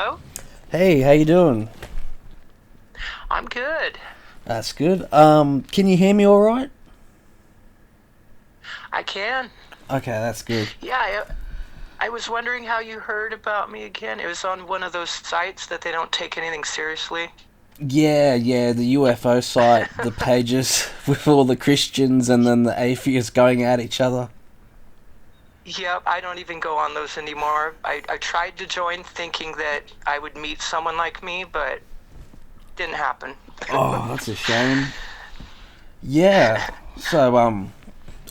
Hello? Hey, how you doing? I'm good. That's good. Can you hear me all right? I can. Okay, that's good. Yeah, I was wondering how you heard about me again. It was on one of those sites that they don't take anything seriously. Yeah, the UFO site, the pages with all the Christians and then the atheists going at each other. Yep, I don't even go on those anymore. I tried to join thinking that I would meet someone like me, but didn't happen. Oh, that's a shame. Yeah. So,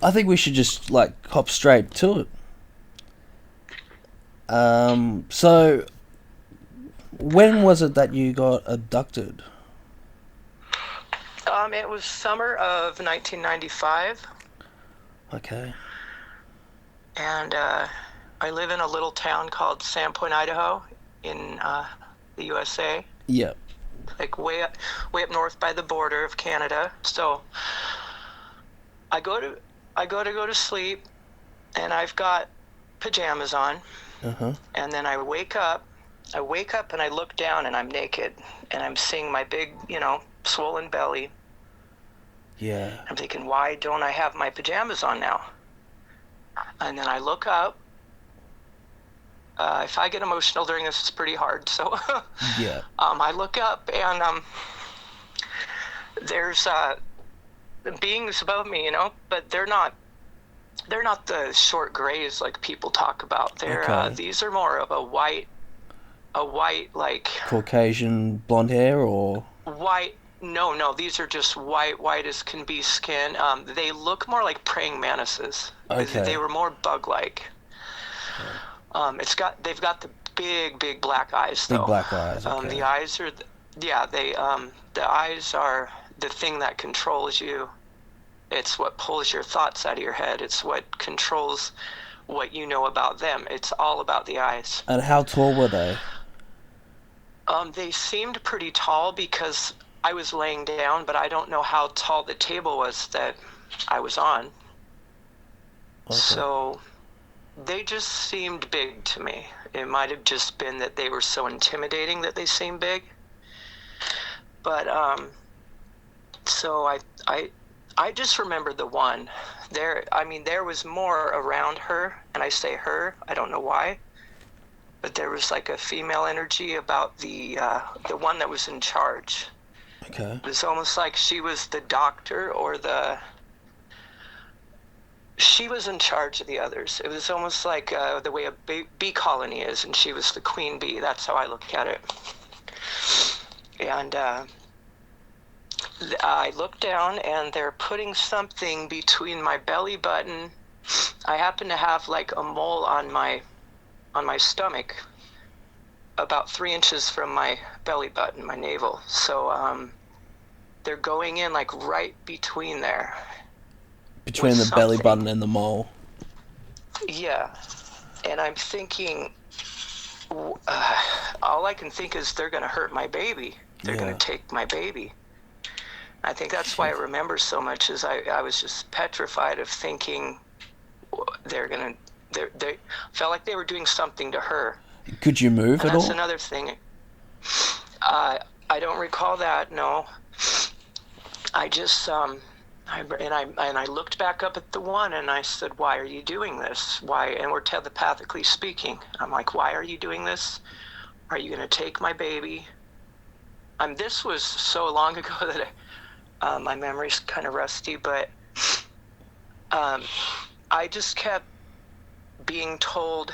I think we should just like hop straight to it. So when was it that you got abducted? It was summer of 1995, Okay. and I live in a little town called Sandpoint, Idaho, in the USA. Yep. Like way up north by the border of Canada. So I go to go to sleep, and I've got pajamas on, Uh huh. and then I wake up. I wake up and I look down and I'm naked, and I'm seeing my big, swollen belly. Yeah. I'm thinking, why don't I have my pajamas on now? And then I look up. If I get emotional during this, it's pretty hard. So Yeah. I look up, and there's beings above me, but they're not the short grays like people talk about. Okay. These are more of a white like Caucasian blonde hair or white. No, no, these are just white as can be skin. They look more like praying mantises. They okay. were more bug-like. They've got the big black eyes Big though. black eyes. The Okay. eyes are, yeah, the eyes are the thing that controls you. It's what pulls your thoughts out of your head. It's what controls what you know about them. It's all about the eyes. And how tall were they? They seemed pretty tall because I was laying down, but I don't know how tall the table was that I was on. Okay. So they just seemed big to me. It might have just been that they were so intimidating that they seemed big. But so I just remember the one. There was more around her, and I say her, I don't know why, but there was like a female energy about the one that was in charge. Okay. It was almost like she was the doctor, or she was in charge of the others. It was almost like the way a bee colony is, and she was the queen bee. That's how I look at it. And I look down, and they're putting something between my belly button. I happen to have like a mole on my stomach, about 3 inches from my belly button, my navel. So they're going in like right between there with Between the belly something. button and the mole. Yeah, and I'm thinking, all I can think is they're going to hurt my baby. They're going Yeah. to take my baby. I think that's why I Shit. remember so much, is I was just petrified of thinking they're going to, they felt like they were doing something to her. Could you move And at that's all? another thing. Uh, I don't recall that, no. I just, I looked back up at the one, and I said, why are you doing this? Why? And we're telepathically speaking. I'm like, why are you doing this? Are you going to take my baby? This was so long ago that my memory's kind of rusty, but um, I just kept being told,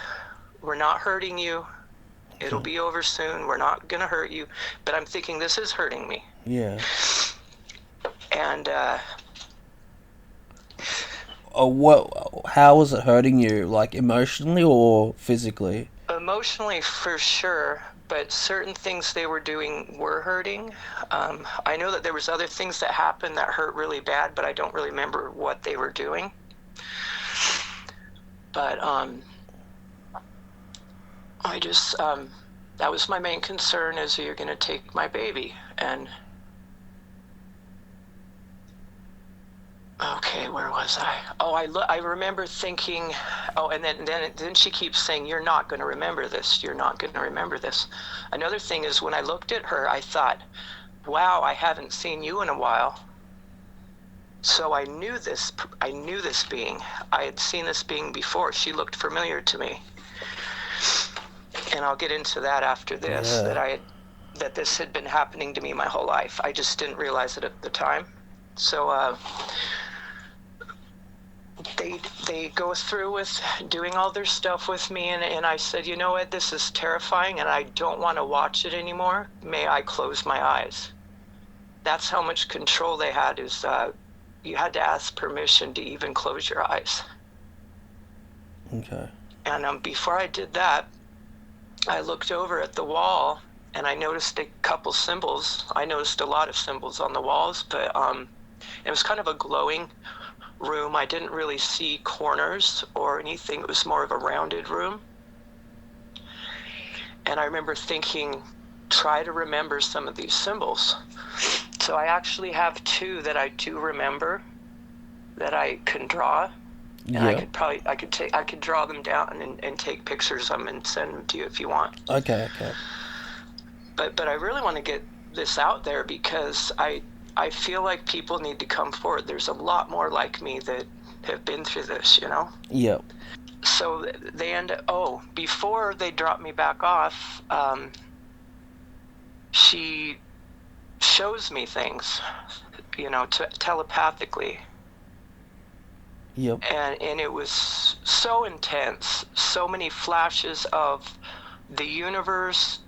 we're not hurting you. It'll Okay. be over soon. We're not going to hurt you. But I'm thinking, this is hurting me. Yeah. And Oh, what? How was it hurting you? Like emotionally or physically? emotionally, for sure. But certain things they were doing were hurting. I know that there was other things that happened that hurt really bad, but I don't really remember what they were doing. But I just that was my main concern, is you're going to take my baby. And Okay, where was I? Oh, I remember thinking, oh, and then she keeps saying, "You're not going to remember this. You're not going to remember this." Another thing is when I looked at her, I thought, "Wow, I haven't seen you in a while." So I knew this. I knew this being. I had seen this being before. She looked familiar to me, and I'll get into that after this. Yeah. That this had been happening to me my whole life. I just didn't realize it at the time. So they go through with doing all their stuff with me, and I said, you know what, this is terrifying and I don't want to watch it anymore. May I close my eyes? That's how much control they had, is you had to ask permission to even close your eyes. Okay. And before I did that, I looked over at the wall and I noticed a couple symbols. I noticed a lot of symbols on the walls, but it was kind of a glowing room. I didn't really see corners or anything. It was more of a rounded room. And I remember thinking, try to remember some of these symbols. So I actually have two that I do remember that I can draw. And Yeah. I could draw them down and take pictures of them and send them to you if you want. Okay. Okay. But I really want to get this out there because I feel like people need to come forward. There's a lot more like me that have been through this, you know? Yep. So they before they drop me back off, she shows me things, you know, telepathically. Yep. And it was so intense, so many flashes of the universe,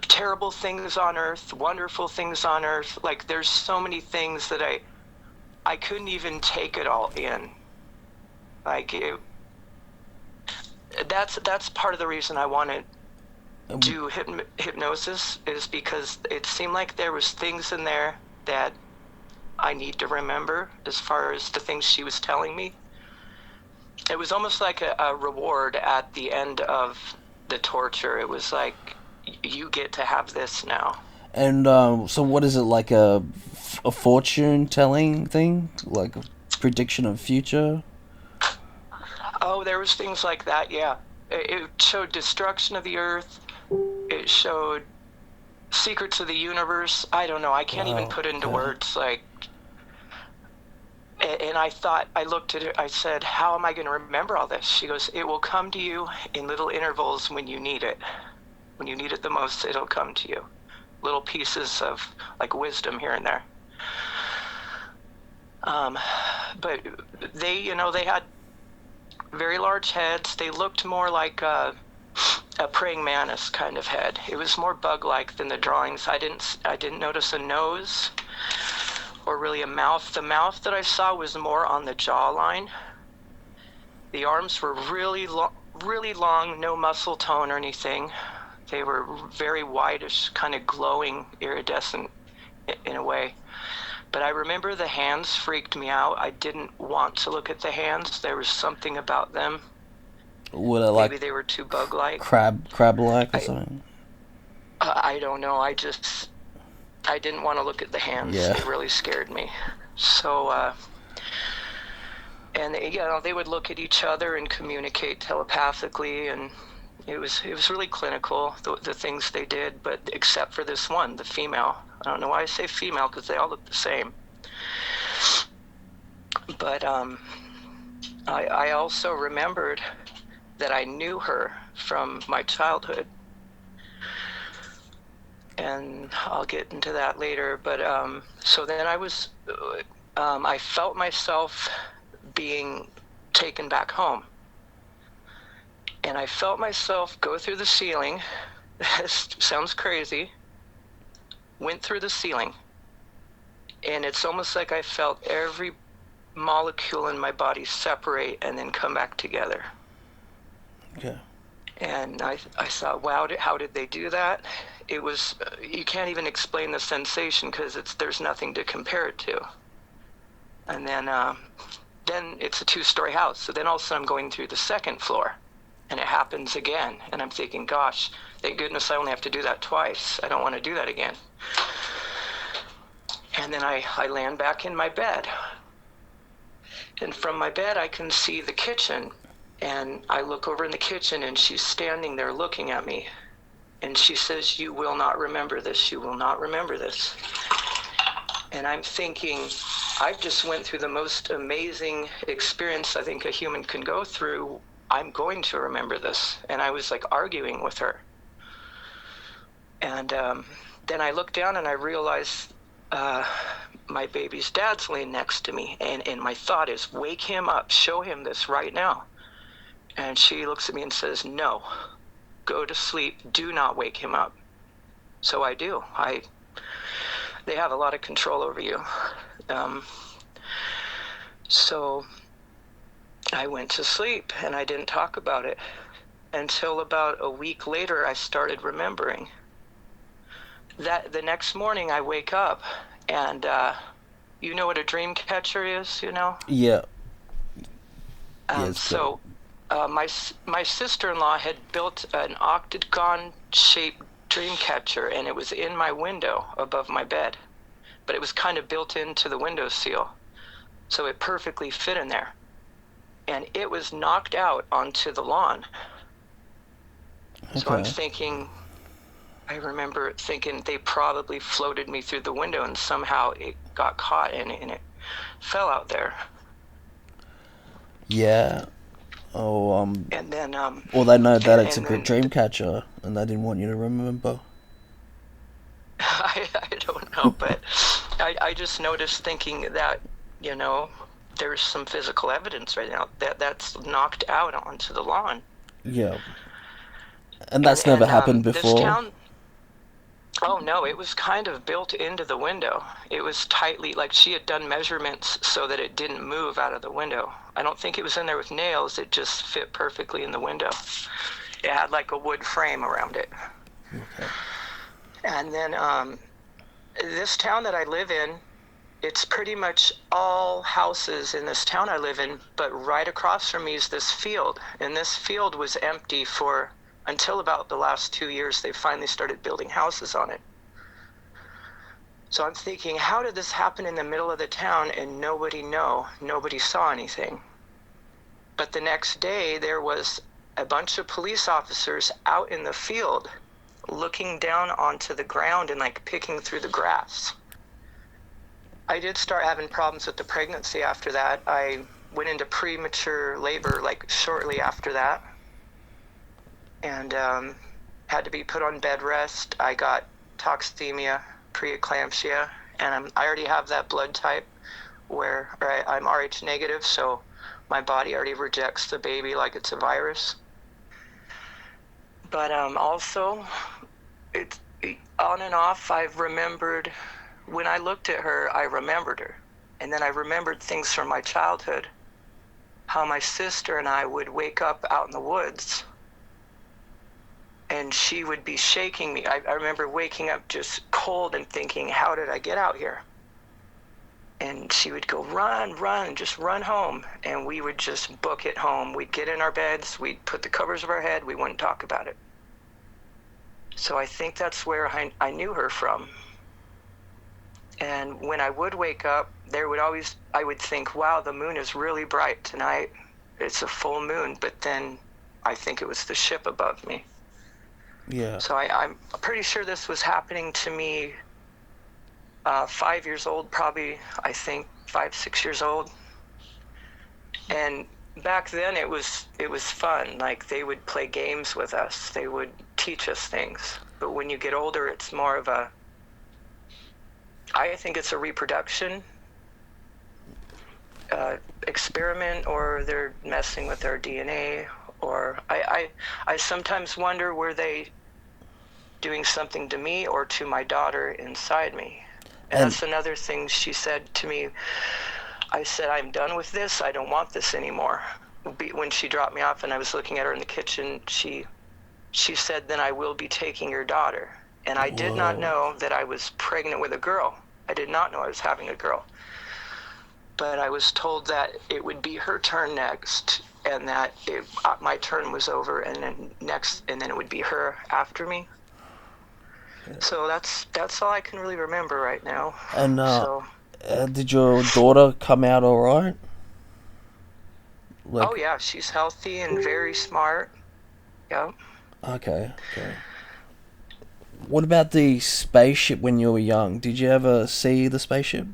terrible things on Earth, wonderful things on Earth. Like there's so many things that I couldn't even take it all in. Like that's part of the reason I wanted to do hypnosis, is because it seemed like there was things in there that I need to remember as far as the things she was telling me. It was almost like a reward at the end of the torture. It was like, you get to have this now. And so, what is it, like a fortune telling thing, like a prediction of future? Oh, there was things like that, yeah. It showed destruction of the earth. It showed secrets of the universe. I don't know. I can't even put into words, like. And I looked at her, I said, how am I going to remember all this? She goes, it will come to you in little intervals when you need it. When you need it the most, it'll come to you. Little pieces of, like, wisdom here and there. But they had very large heads. They looked more like a praying mantis kind of head. It was more bug-like than the drawings. I didn't notice a nose or really a mouth. The mouth that I saw was more on the jawline. The arms were really long, no muscle tone or anything. They were very whitish, kind of glowing, iridescent in a way. But I remember the hands freaked me out. I didn't want to look at the hands. There was something about them. Would it, like, maybe they were too bug-like. crab-like or something? I don't know. I didn't want to look at the hands. Yeah. It really scared me. So, and they would look at each other and communicate telepathically, and it was really clinical, the things they did, but except for this one, the female. I don't know why I say female, because they all look the same. But I also remembered that I knew her from my childhood. And I'll get into that later. But so then I felt myself being taken back home. And I felt myself go through the ceiling. This sounds crazy. Went through the ceiling. And it's almost like I felt every molecule in my body separate and then come back together. Okay. And I thought, wow, how did they do that? It was, you can't even explain the sensation because there's nothing to compare it to. And then it's a 2-story house. So then all of a sudden I'm going through the second floor and it happens again. And I'm thinking, gosh, thank goodness I only have to do that twice. I don't want to do that again. And then I land back in my bed. And from my bed, I can see the kitchen. And I look over in the kitchen, and she's standing there looking at me. And she says, "You will not remember this. You will not remember this." And I'm thinking, I've just went through the most amazing experience I think a human can go through. I'm going to remember this. And I was like arguing with her. And then I looked down and I realized my baby's dad's laying next to me. And my thought is, wake him up, show him this right now. And she looks at me and says, "No, go to sleep, do not wake him up." So I do. They have a lot of control over you. So I went to sleep and I didn't talk about it until about a week later. I started remembering that the next morning I wake up and you know what a dream catcher is, you know? Yeah. So my sister-in-law had built an octagon-shaped dream catcher, and it was in my window above my bed, but it was kind of built into the window seal, so it perfectly fit in there. And it was knocked out onto the lawn. Okay. So I'm thinking, I remember thinking they probably floated me through the window and somehow it got caught and it fell out there. Yeah. And then well, they know that it's a good dream catcher, and they didn't want you to remember. I don't know, but I just noticed thinking that, you know, there's some physical evidence right now that's knocked out onto the lawn. Yeah. And that's never happened before? This town, oh no, it was kind of built into the window. It was tightly, like she had done measurements so that it didn't move out of the window. I don't think it was in there with nails, it just fit perfectly in the window. It had like a wood frame around it. Okay. And then this town that I live in, it's pretty much all houses in this town I live in, but right across from me is this field. And this field was empty for until about the last 2 years. They finally started building houses on it. So I'm thinking, how did this happen in the middle of the town and nobody saw anything? But the next day there was a bunch of police officers out in the field looking down onto the ground and like picking through the grass. I did start having problems with the pregnancy after that. I went into premature labor like shortly after that, and had to be put on bed rest. I got toxemia, preeclampsia, and I already have that blood type where I'm Rh negative, so my body already rejects the baby like it's a virus. But also, it's on and off. I've remembered when I looked at her, I remembered her. And then I remembered things from my childhood, how my sister and I would wake up out in the woods and she would be shaking me. I remember waking up just cold and thinking, how did I get out here? And she would go, run, just run home. And we would just book it home. We'd get in our beds, we'd put the covers over our head, we wouldn't talk about it. So I think that's where I knew her from. And when I would wake up, I would think, wow, the moon is really bright tonight. It's a full moon. But then I think it was the ship above me. Yeah. So I'm pretty sure this was happening to me 5 years old, probably, I think 5-6 years old. And back then it was fun. Like they would play games with us. They would teach us things. But when you get older, it's more of I think it's a reproduction experiment, or they're messing with our DNA, or I sometimes wonder, were they doing something to me or to my daughter inside me? And that's another thing she said to me. I said, I'm done with this. I don't want this anymore. When she dropped me off and I was looking at her in the kitchen, she said, then I will be taking your daughter. And I did not know that I was pregnant with a girl. I did not know I was having a girl. But I was told that it would be her turn next, and that my turn was over, and then it would be her after me. Yeah. So that's all I can really remember right now. And did your daughter come out all right? Like, Oh yeah, she's healthy and very smart. Yep. okay, okay. What about the spaceship when you were young? Did you ever see the spaceship?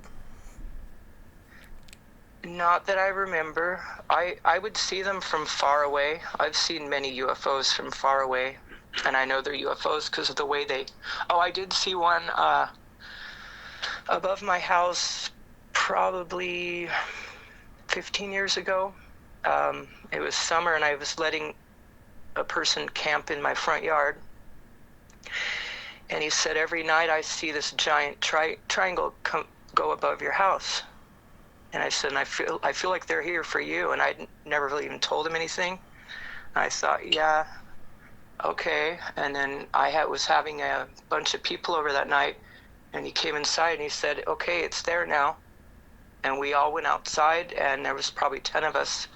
Not that I remember. I would see them from far away. I've seen many UFOs from far away, and I know they're UFOs because of the way they. Oh, I did see one above my house probably 15 years ago. It was summer, and I was letting a person camp in my front yard. And he said, every night I see this giant triangle go above your house. And I said, and I feel like they're here for you. And I'd never really even told him anything. And I thought, yeah, okay. And then was having a bunch of people over that night. And he came inside and he said, okay, it's there now. And we all went outside, and there was probably 10 of us,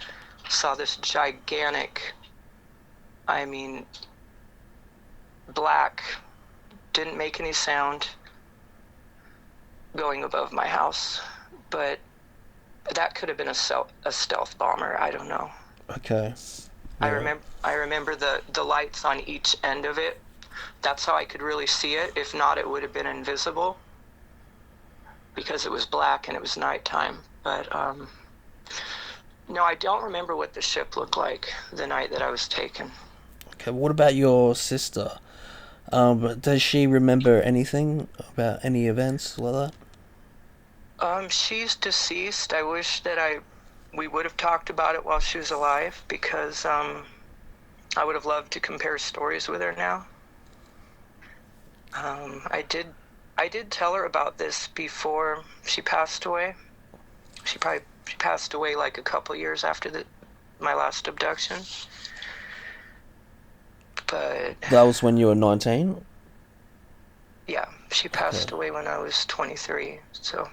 saw this gigantic, I mean, black, didn't make any sound, going above my house. But that could have been a stealth bomber. I don't know. Okay. Yeah. I remember the lights on each end of it. That's how I could really see it. If not, it would have been invisible because it was black and it was nighttime. But no, I don't remember what the ship looked like the night that I was taken. Okay. What about your sister? Does she remember anything about any events like that? She's deceased. I wish that we would have talked about it while she was alive because I would have loved to compare stories with her now. I did tell her about this before she passed away. She passed away like a couple years after my last abduction. But That was when you were 19? yeah, she passed away when I was 23. So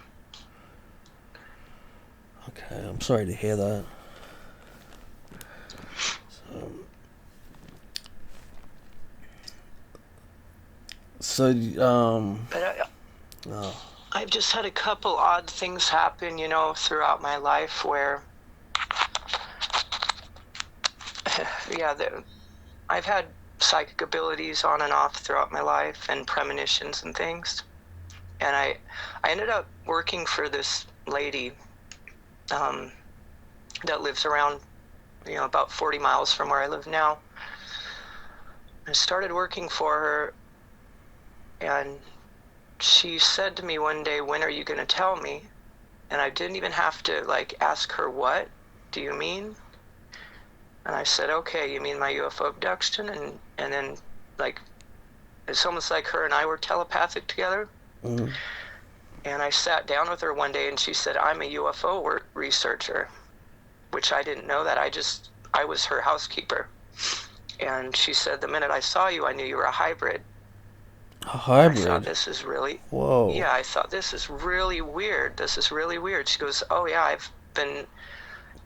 Okay, I'm sorry to hear that. but Oh, I've just had a couple odd things happen, throughout my life where, yeah, I've had psychic abilities on and off throughout my life and premonitions and things. And I ended up working for this lady that lives around, about 40 miles from where I live now. I started working for her, and she said to me one day, when are you going to tell me? And I didn't even have to ask her, what do you mean? And I said, okay, you mean my UFO abduction? And then it's almost like her and I were telepathic together. mm, And I sat down with her one day and she said, I'm a UFO researcher, which I didn't know that. I was her housekeeper. And she said, the minute I saw you, I knew you were a hybrid. a hybrid? I thought, this is really, Whoa. yeah, I thought, this is really weird. This is really weird. She goes, oh yeah, I've been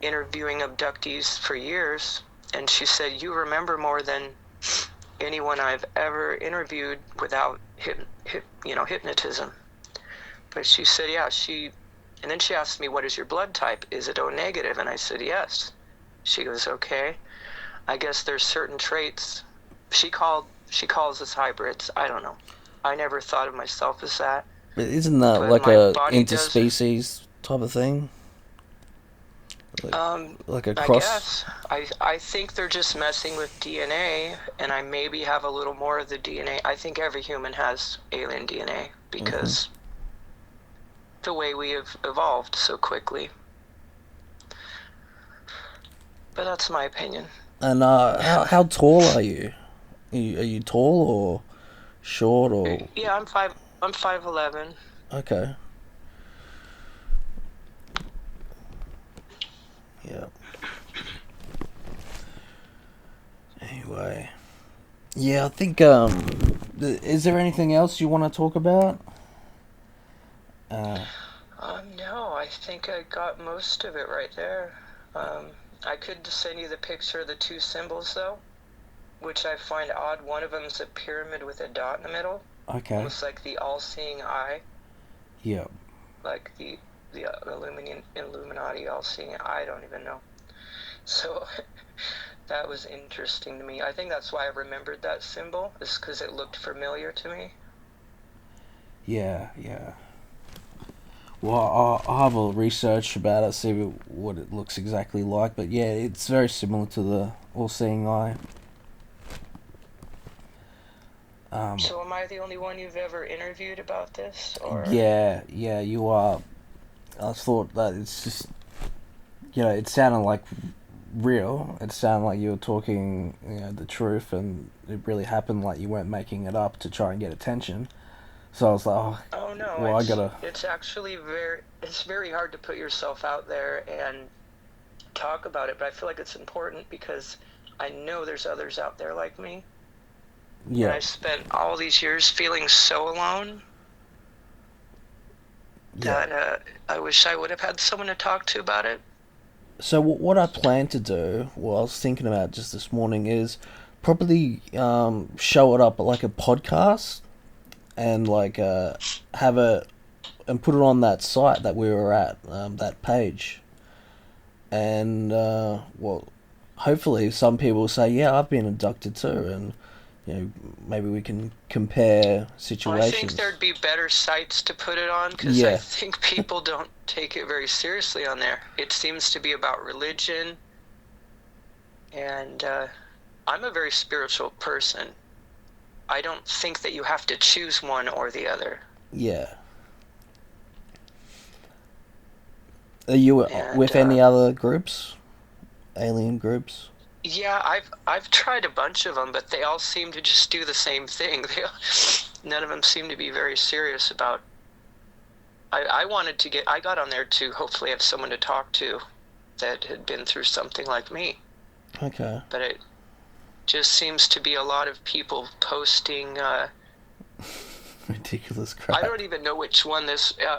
interviewing abductees for years. And she said, you remember more than anyone I've ever interviewed without hypnotism. But she said, yeah, and then she asked me, what is your blood type? Is it O negative? And I said, yes. She goes, okay. I guess there's certain traits. She calls us hybrids. I don't know. I never thought of myself as that. But isn't that But like my a body does. interspecies type of thing? Like a I cross? guess. I think they're just messing with DNA, and I maybe have a little more of the DNA. I think every human has alien DNA because the way we have evolved so quickly. But that's my opinion. And how tall are you? Are you tall or short or? Yeah, I'm 5'11". Okay. Yeah. Anyway. Yeah, I think is there anything else you want to talk about? No, I think I got most of it right there. I could send you the picture of the two symbols though, which I find odd. One of them is a pyramid with a dot in the middle, Okay. almost like the all-seeing eye, Yeah. like the Illuminati all-seeing eye. I don't even know. So that was interesting to me. I think that's why I remembered that symbol, is because it looked familiar to me. Yeah, yeah. Well, I'll have a research about it, see what it looks exactly like. But yeah, it's very similar to the all-seeing eye. So am I the only one you've ever interviewed about this, or? Yeah, yeah, you are. I thought that it's just, it sounded like real. It sounded like you were talking, the truth, and it really happened. Like you weren't making it up to try and get attention. So I was like, oh, Oh no, well, I it's gotta. it's actually very hard to put yourself out there and talk about it, but I feel like it's important because I know there's others out there like me. And Yeah, I spent all these years feeling so alone yeah. that I wish I would have had someone to talk to about it. So what I plan to do, what I was thinking about just this morning, is probably show it up like a podcast and like have it and put it on that site that we were at, that page, and well, hopefully some people say, yeah, I've been abducted too, and maybe we can compare Well, I think situations. there'd be better sites to put it on because I Yeah, think people don't take it very seriously on there. It seems to be about religion, and I'm a very spiritual person. I don't think that you have to choose one or the other. yeah. Are you And with any other groups, alien groups? yeah, I've tried a bunch of them, but they all seem to just do the same thing. None of them seem to be very serious about. I got on there to hopefully have someone to talk to that had been through something like me. Okay. But it just seems to be a lot of people posting. Ridiculous I crap. don't even know which one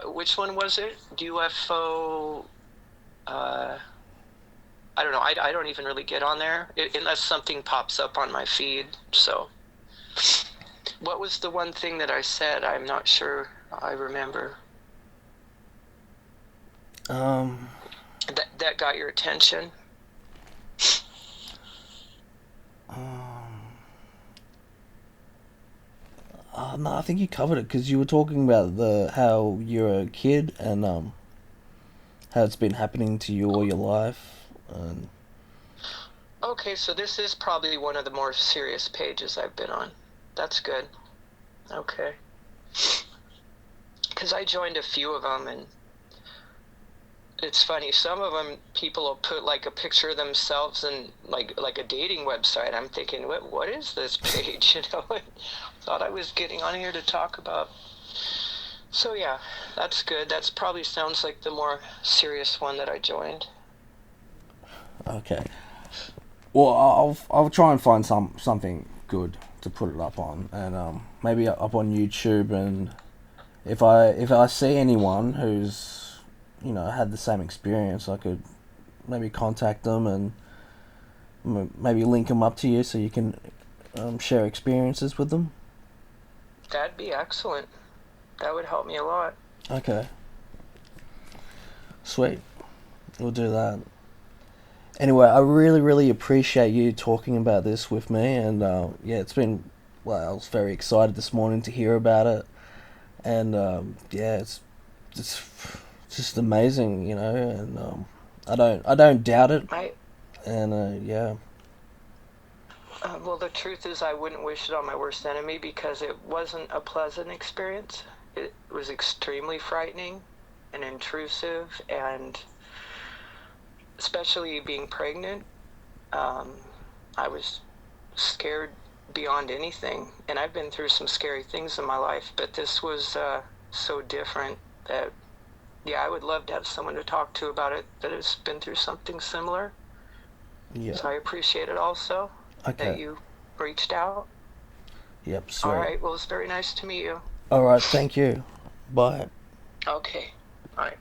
which one was it? UFO. Uh, I don't know. I don't even really get on there unless something pops up on my feed. So, what was the one thing that I said? I'm not sure I remember. Um, That got your attention? um, no, I think you covered it because you were talking about the how you're a kid and how it's been happening to you all your life. And Okay, so this is probably one of the more serious pages I've been on. That's good. Okay. Because I joined a few of them, and it's funny. Some of them, people will put like a picture of themselves and like a dating website. I'm thinking, what is this page? Thought I was getting on here to talk about. So yeah, that's good. That's probably sounds like the more serious one that I joined. okay, well, I'll try and find something good to put it up on, and maybe up on YouTube. And if I see anyone who's had the same experience, I could maybe contact them and maybe link them up to you so you can share experiences with them. That'd be excellent. That would help me a lot. Okay, sweet. We'll do that. Anyway, I really, really appreciate you talking about this with me, and yeah, well, I was very excited this morning to hear about it, and yeah, it's just amazing, and I don't doubt it, I and yeah, Well, the truth is, I wouldn't wish it on my worst enemy because it wasn't a pleasant experience. It was extremely frightening and intrusive, and especially being pregnant, um, I was scared beyond anything. And I've been through some scary things in my life, but this was so different that, yeah, I would love to have someone to talk to about it that has been through something similar. yeah. So I appreciate it also that Okay. you reached out. Yep. All Sweet. right. Well, it's very nice to meet you. All right. Thank you. Bye. Okay. All right.